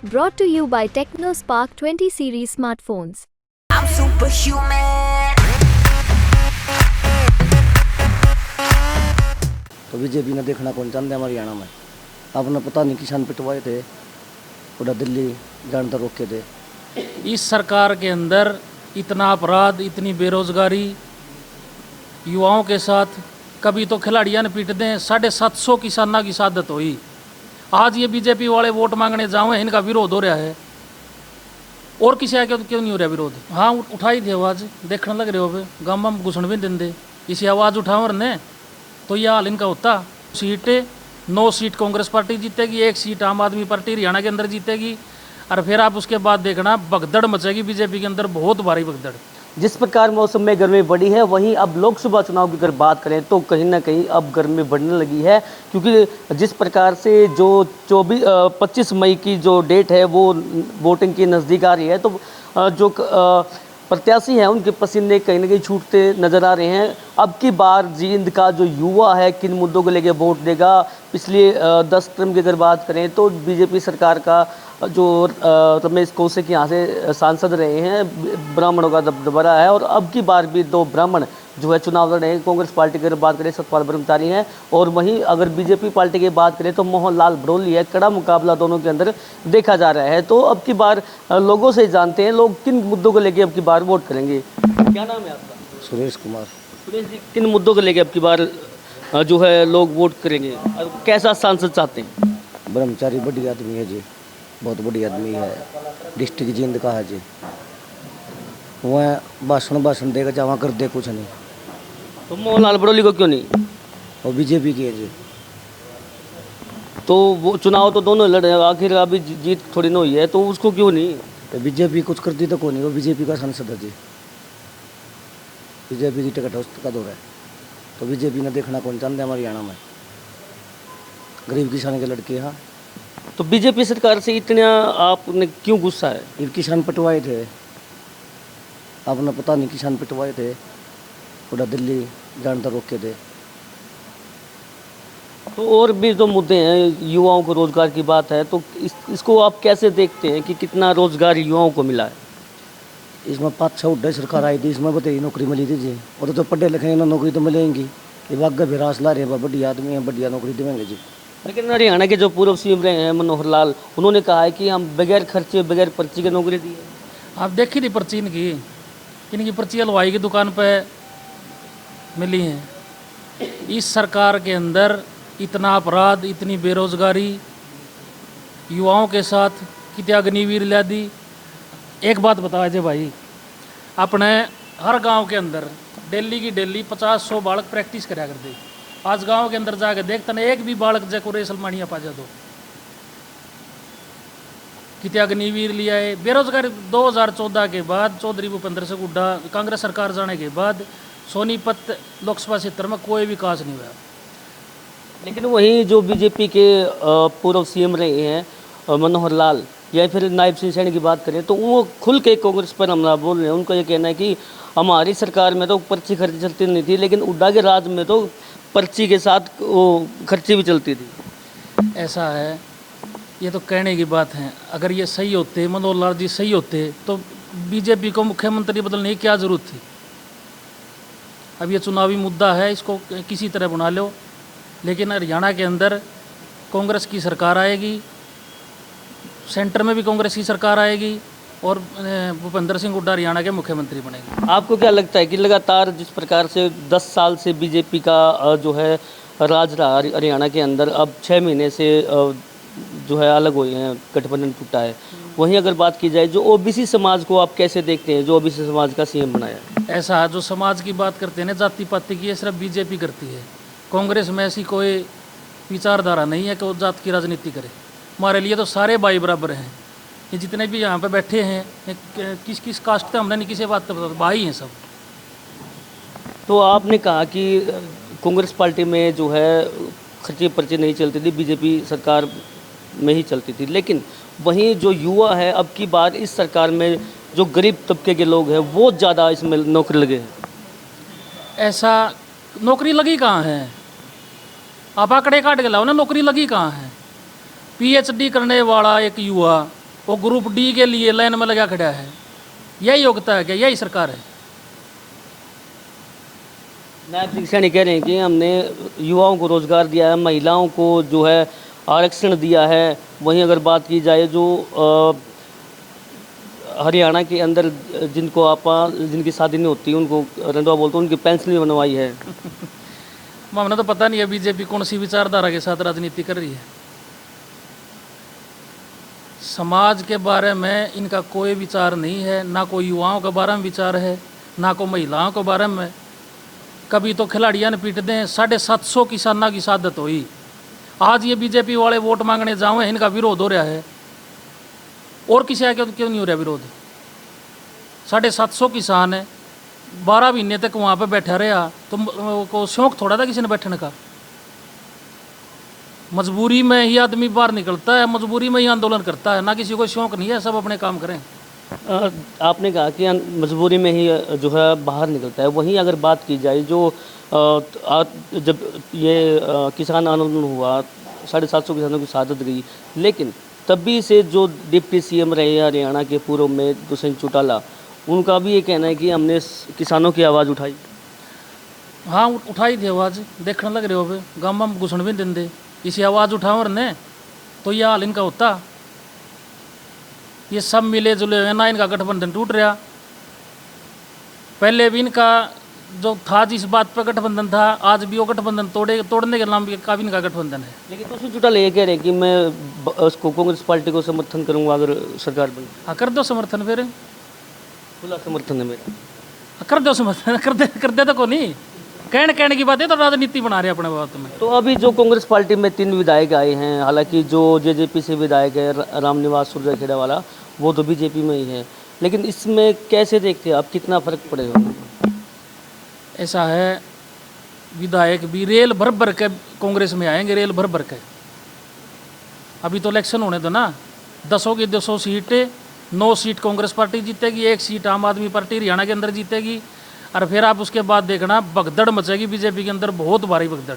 Brought to you by TechnoSpark 20 series smartphones. I'm superhuman. तो BJP ने देखना कौन चाहते हैं हरियाणा में। आपने पता नहीं किसान पिटवाए थे, पूरा दिल्ली जानता रोके थे। इस सरकार के अंदर इतना अपराध, इतनी बेरोजगारी, युवाओं के साथ कभी तो खिलाड़ियां ने पीट दें। 750 किसानों की शहादत हुई। आज ये बीजेपी वाले वोट मांगने जाओ, इनका विरोध हो रहा है। और किसी आगे तो क्यों नहीं हो रहा विरोध? हाँ, उठाई थी आवाज़, देखने लग रहे हो गाँव में घुसन भी देंगे। इसी आवाज़ उठाओ ने तो यह हाल इनका होता। सीटें 9 सीट कांग्रेस पार्टी जीतेगी, 1 सीट आम आदमी पार्टी हरियाणा के अंदर जीतेगी। और फिर आप उसके बाद देखना भगदड़ मचेगी बीजेपी के अंदर, बहुत भारी भगदड़। जिस प्रकार मौसम में गर्मी बढ़ी है, वहीं अब लोकसभा चुनाव की अगर बात करें तो कहीं ना कहीं अब गर्मी बढ़ने लगी है, क्योंकि जिस प्रकार से जो 25 मई की जो डेट है वो वोटिंग की नज़दीक आ रही है, तो जो प्रत्याशी हैं उनके पसीने कहीं ना कहीं छूटते नज़र आ रहे हैं। अब की बार जींद का जो युवा है किन मुद्दों को लेकर वोट देगा? पिछले 10 टर्म की अगर बात करें तो बीजेपी सरकार का जो रमेश कौशिक यहाँ से सांसद रहे हैं, ब्राह्मणों का दबदबा है। और अब की बार भी 2 ब्राह्मण जो है चुनाव लड़ रहे हैं। कांग्रेस पार्टी की अगर बात करें सतपाल ब्रह्मचारी हैं, और वहीं अगर बीजेपी पार्टी की बात करें तो मोहन लाल भड़ोली है। कड़ा मुकाबला दोनों के अंदर देखा जा रहा है। तो अब की बार लोगों से जानते हैं लोग किन मुद्दों को लेकर अब की बार वोट करेंगे। क्या नाम है आपका? सुरेश कुमार। सुरेश जी, किन मुद्दों को लेकर अब की बार जो है लोग वोट करेंगे? कैसा सांसद चाहते हैं? ब्रह्मचारी बढ़िया आदमी है जी, बहुत बढ़िया आदमी है। डिस्ट्रिक्ट जींद का है जी। वह भाषण देगा जहाँ कर दे कुछ नहीं। तो मोहनलाल भड़ोली को क्यों नहीं? और बीजेपी की है जी। तो वो चुनाव तो दोनों लड़ रहे हैं, आखिर अभी जीत थोड़ी ना हुई है, तो उसको क्यों नहीं? तो बीजेपी कुछ करती तो कौन नहीं, वो बीजेपी का सांसद है जी। बीजेपी की टिकट उसका दौर है। तो बीजेपी ने देखना कौन चाहते हैं हरियाणा में। गरीब किसान के लड़के यहाँ। तो बीजेपी सरकार से इतना आपने क्यों गुस्सा है? ये किसान पिटवाए थे, आपने पता नहीं किसान पिटवाए थे, पूरा दिल्ली जानता रोके थे। तो और भी जो मुद्दे हैं, युवाओं को रोजगार की बात है, तो इसको आप कैसे देखते हैं कि कितना रोजगार युवाओं को मिला है? इसमें 5-6 उड्डे सरकार आई थी, इसमें बताइए नौकरी मिली थी जी। और तो पढ़े लिखे ना नौकरी तो मिलेंगी। ये बाग विरास ला रहे हैं, बढ़िया आदमी है, बढ़िया नौकरी देंगे जी। लेकिन हरियाणा के जो पूर्व सीएम रहे हैं मनोहर लाल, उन्होंने कहा है कि हम बगैर खर्चे बगैर पर्ची की नौकरी दी है। आप देखी थी पर्ची इनकी पर्ची हलवाई की दुकान पे मिली हैं। इस सरकार के अंदर इतना अपराध, इतनी बेरोजगारी, युवाओं के साथ कितनी अग्निवीर ला दी। एक बात बताओ अजय भाई, अपने हर गांव के अंदर डेली की डेली 50-100 बालक प्रैक्टिस करा करते। आज गांव के अंदर जाकर देखते ना, एक भी बालक जको रेसलमानिया पा जा दो। कितना अग्निवीर लिया है। बेरोजगारी 2014 के बाद चौधरी भूपेंद्र सिंह हुड्डा कांग्रेस सरकार जाने के बाद सोनीपत लोकसभा क्षेत्र में कोई विकास नहीं हुआ। लेकिन वहीं जो बीजेपी के पूर्व सीएम रहे हैं मनोहर लाल या फिर नायब सिंह सैनी की बात करें तो वो खुल के कांग्रेस पर हमला बोल रहे हैं। उनका ये कहना है कि हमारी सरकार में तो पर्ची खर्ची चलती नहीं थी, लेकिन हुड्डा के राज में तो पर्ची के साथ वो खर्ची भी चलती थी। ऐसा है, ये तो कहने की बात है। अगर ये सही होते, मनोहर लाल जी सही होते, तो बीजेपी को मुख्यमंत्री बदलने की क्या जरूरत थी? अब ये चुनावी मुद्दा है, इसको किसी तरह बना लो। लेकिन हरियाणा के अंदर कांग्रेस की सरकार आएगी, सेंटर में भी कांग्रेस की सरकार आएगी, और भूपेंद्र सिंह हुड्डा हरियाणा के मुख्यमंत्री बनेंगे। आपको क्या लगता है कि लगातार जिस प्रकार से 10 साल से बीजेपी का जो है राज रहा हरियाणा के अंदर, अब 6 महीने से जो है अलग हुए हैं, गठबंधन टूटा है, वहीं अगर बात की जाए जो ओबीसी समाज को आप कैसे देखते हैं, जो ओबीसी समाज का सीएम बनाया? ऐसा जो समाज की बात करते हैं ना, जाति पाति की, ये सिर्फ बीजेपी करती है। कांग्रेस में ऐसी कोई विचारधारा नहीं है कि वो जात की राजनीति करे। हमारे लिए तो सारे भाई बराबर हैं। ये जितने भी यहाँ पे बैठे हैं, किस किस कास्ट से हमने नहीं किसी बात पर भाई हैं सब। तो आपने कहा कि कांग्रेस पार्टी में जो है खर्चे पर्चे नहीं चलती थी, बीजेपी सरकार में ही चलती थी, लेकिन वहीं जो युवा है अब की बार इस सरकार में जो गरीब तबके के लोग हैं वो ज़्यादा इसमें नौकरी लगे हैं। ऐसा नौकरी लगी कहाँ है? आप आंकड़े काट के लाओ ना, नौकरी लगी कहाँ है? पीएचडी करने वाला एक युवा वो ग्रुप डी के लिए लाइन में लगा खड़ा है। यही योग्यता है क्या? यही सरकार है? नायब शिक्षा नहीं कह रहे हैं कि हमने युवाओं को रोजगार दिया है, महिलाओं को जो है आरक्षण दिया है। वहीं अगर बात की जाए जो हरियाणा के अंदर जिनकी शादी नहीं होती उनको रंधवा बोलते हैं, उनकी पेंशन भी बनवाई है। हमने तो पता नहीं है बीजेपी कौन सी विचारधारा के साथ राजनीति कर रही है। समाज के बारे में इनका कोई विचार नहीं है, ना कोई युवाओं के बारे में विचार है, ना कोई महिलाओं के बारे में। कभी तो खिलाड़ियां ने पीट दें, 750 किसानों की शहादत हुई। आज ये बीजेपी वाले वोट मांगने जाओ, इनका विरोध हो रहा है। और किसी आगे क्यों नहीं हो रहा विरोध? 750 किसान है, 12 महीने तक वहाँ पे बैठा रहा, तो को शौक थोड़ा था किसी ने बैठने का। मजबूरी में ही आदमी बाहर निकलता है, मजबूरी में ही आंदोलन करता है, ना किसी को शौक नहीं है, सब अपने काम करें। आपने कहा कि मजबूरी में ही जो है बाहर निकलता है। वहीं अगर बात की जाए जो जब ये किसान आंदोलन हुआ, 750 किसानों की शहादत गई, लेकिन तभी से जो डिप्टी सीएम रहे हरियाणा के पूर्व में दुष्यंत चौटाला, उनका भी ये कहना है कि हमने किसानों की आवाज़ उठाई। हाँ, उठाई थी आवाज़। देखने लग रहे हो बे, गाँव में घुसन भी नहीं देंगे। इसी आवाज़ उठाओ ने तो ये हाल इनका होता। ये सब मिले जुले हुए ना, इनका गठबंधन टूट रहा। पहले भी इनका जो था, जिस बात पर गठबंधन था, आज भी वो गठबंधन तोड़ने के नाम का भी इनका गठबंधन है। लेकिन दुष्यंत चौटाला ये कह रहे हैं कि मैं उसको कांग्रेस पार्टी को समर्थन करूंगा अगर सरकार बनी। हाँ, कर दो समर्थन, फिर खुला समर्थन है मेरा। कर दो समर्थन, कर दे तो को नहीं कहने की बात है, तो राजनीति बना रहे अपने बात में। तो अभी जो कांग्रेस पार्टी में 3 विधायक आए हैं, हालांकि जो जेजेपी से विधायक है रामनिवास सुरजखेड़ा वाला, वो तो बीजेपी में ही है, लेकिन इसमें कैसे देखते हैं आप, कितना फर्क पड़ेगा? ऐसा है, विधायक भी रेल भर भर के कांग्रेस में आएंगे, रेल भर भर के। अभी तो इलेक्शन होने दो ना, 10 की 200 सीटें, 9 सीट कांग्रेस पार्टी जीतेगी, 1 सीट आम आदमी पार्टी हरियाणा के अंदर जीतेगी। और फिर आप उसके बाद देखना भगदड़ मचेगी बीजेपी के अंदर, बहुत भारी भगदड़।